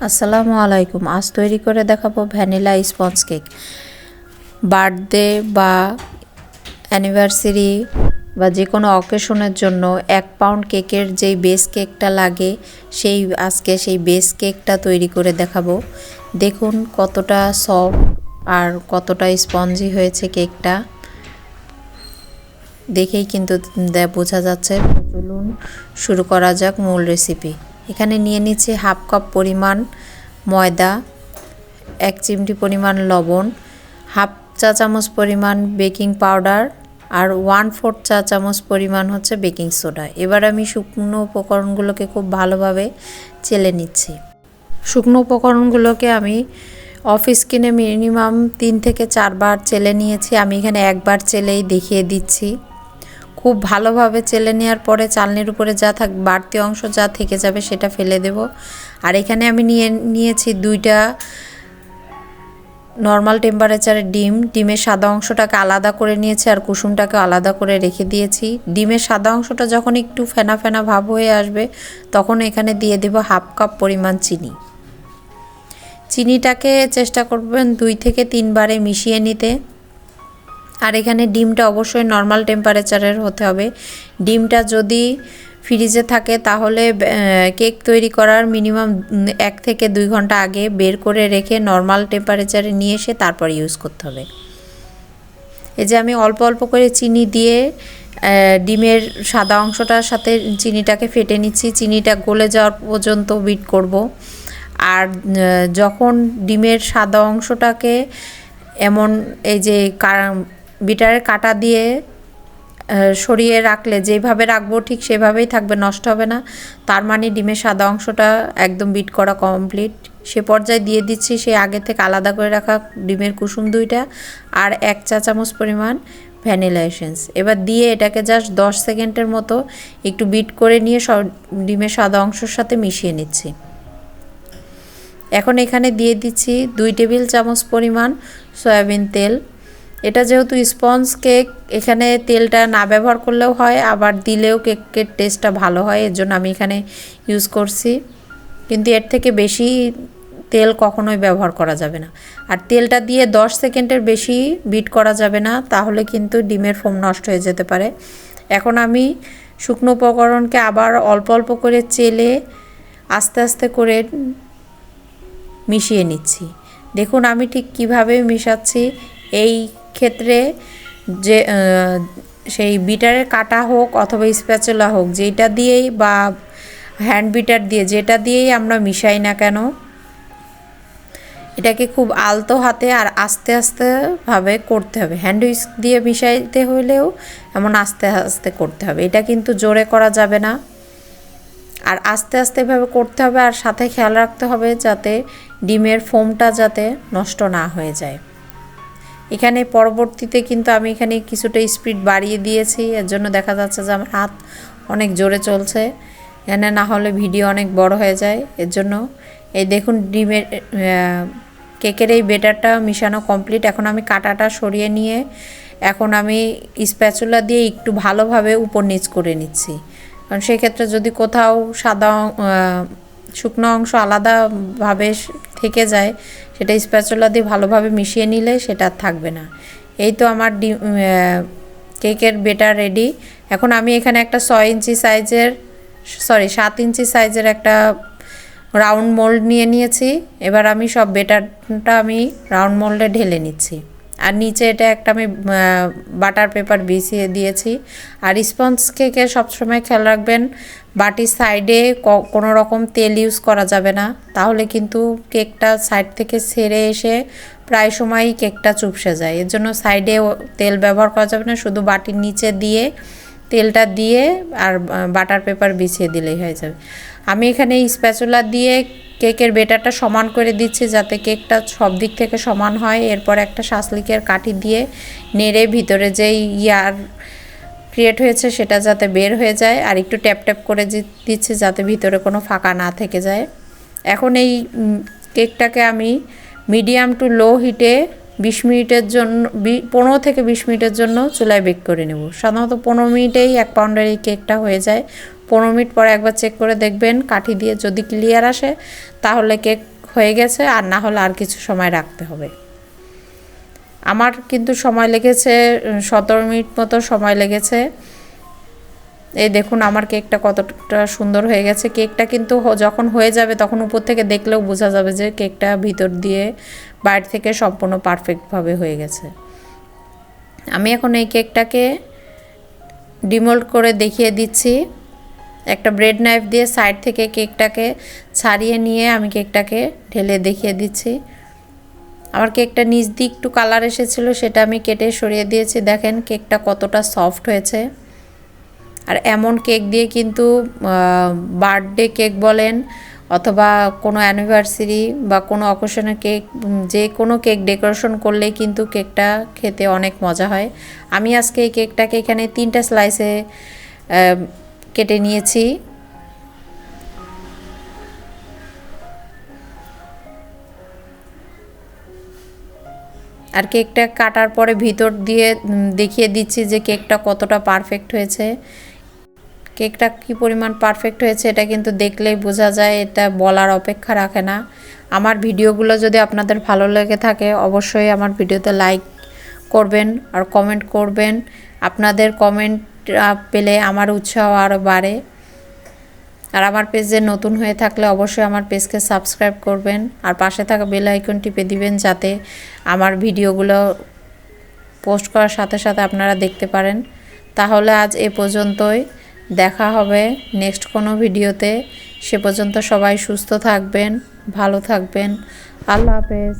আসসালামু আলাইকুম। আজ তৈরি করে দেখাবো ভ্যানিলা স্পঞ্জ কেক। বার্থডে বা অ্যানিভার্সারি বা যে কোনো অকেশনের জন্য 1 পাউন্ড কেকের যেই বেস কেকটা লাগে আজকে সেই বেস কেকটা তৈরি করে দেখাবো। দেখুন কতটা সফট আর কতটা স্পঞ্জি হয়েছে কেকটা, দেখেই কিন্তু বোঝা যাচ্ছে। চলুন শুরু করা যাক মূল রেসিপি। এখানে নিয়ে নিচ্ছি 1/2 কাপ পরিমাণ ময়দা, 1 চিমটি পরিমাণ লবণ, 1/2 চা চামচ পরিমাণ বেকিং পাউডার আর 1/4 চা চামচ পরিমাণ হচ্ছে বেকিং সোডা। এবার আমি শুকনো উপকরণগুলোকে খুব ভালোভাবে চেলে নিচ্ছি। শুকনো উপকরণগুলোকে আমি অফ স্কিনে মিনিমাম 3 থেকে 4 বার চেলে নিয়েছি। আমি এখানে একবার চেলেই দেখিয়ে দিচ্ছি। খুব ভালোভাবে চেলে নেওয়ার পরে চালনির উপরে বাড়তি অংশ যা থেকে যাবে সেটা ফেলে দেব। আর এখানে আমি নিয়েছি 2টা নর্মাল টেম্পারেচারের ডিমের সাদা অংশটাকে আলাদা করে নিয়েছি আর কুসুমটাকে আলাদা করে রেখে দিয়েছি। ডিমের সাদা অংশটা যখন একটু ফেনা ফেনা ভাব হয়ে আসবে তখন এখানে দিয়ে দেব 1/2 কাপ পরিমাণ চিনি। চিনিটাকে চেষ্টা করবেন 2 থেকে 3 বারে মিশিয়ে নিতে। আর এখানে ডিমটা অবশ্যই নর্মাল টেম্পারেচারের হতে হবে। ডিমটা যদি ফ্রিজে থাকে তাহলে কেক তৈরি করার মিনিমাম 1 থেকে 2 ঘন্টা আগে বের করে রেখে নর্মাল টেম্পারেচারে নিয়ে এসে তারপর ইউজ করতে হবে। এই যে আমি অল্প অল্প করে চিনি দিয়ে ডিমের সাদা অংশটার সাথে চিনিটাকে ফেটে নিচ্ছি। চিনিটা গলে যাওয়ার পর্যন্ত বিট করব। আর যখন ডিমের সাদা অংশটাকে এমন এই যে বিটারের কাঁটা দিয়ে সরিয়ে রাখলে যেভাবে রাখবো ঠিক সেভাবেই থাকবে, নষ্ট হবে না। তার মানে ডিমের সাদা অংশটা একদম বিট করা কমপ্লিট। সে পর্যায়ে দিয়ে দিচ্ছি সেই আগে থেকে আলাদা করে রাখা ডিমের কুসুম 2টা আর 1 চা চামচ পরিমাণ ভ্যানিলা এসেন্স। এবার দিয়ে এটাকে জাস্ট 10 সেকেন্ডের মতো একটু বিট করে নিয়ে সব ডিমের সাদা অংশের সাথে মিশিয়ে নিচ্ছি। এখন এখানে দিয়ে দিচ্ছি 2 টেবিল চামচ পরিমাণ সয়াবিন তেল। এটা যেহেতু স্পঞ্জ কেক, এখানে তেলটা না ব্যবহার করলেও হয়, আবার দিলেও কেকের টেস্টটা ভালো হয়, এর জন্য আমি এখানে ইউজ করছি। কিন্তু এর থেকে বেশি তেল কখনোই ব্যবহার করা যাবে না। আর তেলটা দিয়ে 10 সেকেন্ডের বেশি বিট করা যাবে না, তাহলে কিন্তু ডিমের ফোম নষ্ট হয়ে যেতে পারে। এখন আমি শুকনো উপকরণকে আবার অল্প অল্প করে চেলে আস্তে আস্তে করে মিশিয়ে নিচ্ছি। দেখুন আমি ঠিক কিভাবে মিশাচ্ছি। এই ক্ষেত্রে যে সেই বিটারের কাটা হোক অথবা স্প্যাচুলা হোক, যেটা দিয়েই বা হ্যান্ড বিটার দিয়ে যেটা দিয়েই আমরা মিশাই না কেন, এটাকে খুব আলতো হাতে আর আস্তে আস্তে ভাবে করতে হবে। হ্যান্ড হুইস্ক দিয়ে মিশাইতে হলেও এমন আস্তে আস্তে করতে হবে। এটা কিন্তু জোরে করা যাবে না, আর আস্তে আস্তে ভাবে করতে হবে। আর সাথে খেয়াল রাখতে হবে যাতে ডিমের ফোমটা যাতে নষ্ট না হয়ে যায়। এখানে পরবর্তীতে কিন্তু আমি এখানে কিছুটা স্পিড বাড়িয়ে দিয়েছি, এর জন্য দেখা যাচ্ছে যে আমার হাত অনেক জোরে চলছে। এখানে না হলে ভিডিও অনেক বড় হয়ে যায়, এর জন্য। এই দেখুন ডিমের কেকের এই বেটারটা মিশানো কমপ্লিট। এখন আমি কাঁটাটা সরিয়ে নিয়ে এখন আমি স্প্যাচুলা দিয়ে একটু ভালোভাবে উপর নিচ করে নিচ্ছি। কারণ সেক্ষেত্রে যদি কোথাও সাদা শুকনো অংশ আলাদাভাবে থেকে যায়, সেটা স্প্যাচুলা দিয়ে ভালোভাবে মিশিয়ে নিলে সেটা থাকবে না। এই তো আমার কেকের বেটার রেডি। এখন আমি এখানে একটা 7 ইঞ্চি সাইজের একটা রাউন্ড মোল্ড নিয়েছি। এবার আমি সব বেটারটা আমি রাউন্ড মোল্ডে ঢেলে নিচ্ছি। আর নিচে এটা একটা আমি বাটার পেপার বিছিয়ে দিয়েছি। আর স্পঞ্জ কেকে সবসময় খেয়াল রাখবেন বাটির সাইডে কোনো রকম তেল ইউজ করা যাবে না, তাহলে কিন্তু কেকটা সাইড থেকে ছেড়ে এসে প্রায় সময়ই কেকটা চুপসে যায়। এর জন্য সাইডে তেল ব্যবহার করা যাবে না, শুধু বাটির নিচে দিয়ে তেলটা দিয়ে আর বাটার পেপার বিছিয়ে দিলেই হয়ে যাবে। আমি এখানে স্প্যাচুলা দিয়ে কেকের বেটারটা সমান করে দিচ্ছি যাতে কেকটা সব দিক থেকে সমান হয়। এরপর একটা শাসলিকের কাঠি দিয়ে নেড়ে ভিতরে যেই ইয়ার ক্রিয়েট হয়েছে সেটা যাতে বের হয়ে যায়, আর একটু ট্যাপ ট্যাপ করে দিচ্ছি যাতে ভিতরে কোনো ফাঁকা না থেকে যায়। এখন এই কেকটাকে আমি মিডিয়াম টু লো হিটে 20 মিনিটের জন্য 15 থেকে 20 মিনিটের জন্য চুলায় বেক করে নেব। সাধারণত 15 মিনিটেই 1 পাউন্ডের এই কেকটা হয়ে যায়। 15 মিনিট পরে একবার চেক করে দেখবেন কাঠি দিয়ে, যদি ক্লিয়ার আসে তাহলে কেক হয়ে গেছে, আর না হলে আর কিছু সময় রাখতে হবে। আমার কিন্তু সময় লেগেছে 17 মিনিট মতো সময় লেগেছে। এই দেখুন আমার কেকটা কতটা সুন্দর হয়ে গেছে। কেকটা কিন্তু যখন হয়ে যাবে তখন উপর থেকে দেখলেও বোঝা যাবে যে কেকটা ভিতর দিয়ে বাইরে থেকে সম্পূর্ণ পারফেক্টভাবে হয়ে গেছে। আমি এখন এই কেকটাকে ডিমোল্ড করে দেখিয়ে দিচ্ছি। একটা ব্রেড নাইফ দিয়ে সাইড থেকে কেকটাকে ছাড়িয়ে নিয়ে আমি কেকটাকে ঢেলে দেখিয়ে দিচ্ছি। আমার কেকটা নিচ দিয়ে একটু কালার এসেছিলো, সেটা আমি কেটে সরিয়ে দিয়েছি। দেখেন কেকটা কতটা সফট হয়েছে। আর এমন কেক দিয়ে কিন্তু বার্থডে কেক বলেন অথবা কোনো অ্যানিভার্সারি বা কোনো অকেশনের কেক, যে কোনো কেক ডেকোরেশন করলেই কিন্তু কেকটা খেতে অনেক মজা হয়। আমি আজকে এই কেকটাকে এখানে 3টা স্লাইসে কেটে নিয়েছি। আর কেকটা কাটার পরে ভিতর দিয়ে দেখিয়ে দিচ্ছি যে কেকটা কতটা পারফেক্ট হয়েছে। কেকটা কি পরিমাণ পারফেক্ট হয়েছে এটা কিন্তু দেখলেই বোঝা যায়, এটা বলার অপেক্ষা রাখে না। আমার ভিডিওগুলো যদি আপনাদের ভালো লেগে থাকে অবশ্যই আমার ভিডিওতে লাইক করবেন আর কমেন্ট করবেন। আপনাদের কমেন্ট পেলে আমার উৎসাহ আরও বাড়ে। আর আমার পেজে নতুন হয়ে থাকলে অবশ্যই আমার পেজকে সাবস্ক্রাইব করবেন আর পাশে থাকা বেল আইকন টিপে দিবেন, যাতে আমার ভিডিওগুলো পোস্ট করার সাথে সাথে আপনারা দেখতে পারেন। তাহলে আজ এ পর্যন্তই, দেখা হবে নেক্সট কোনো ভিডিওতে। সে পর্যন্ত সবাই সুস্থ থাকবেন, ভালো থাকবেন। আল্লাহ হাফেজ।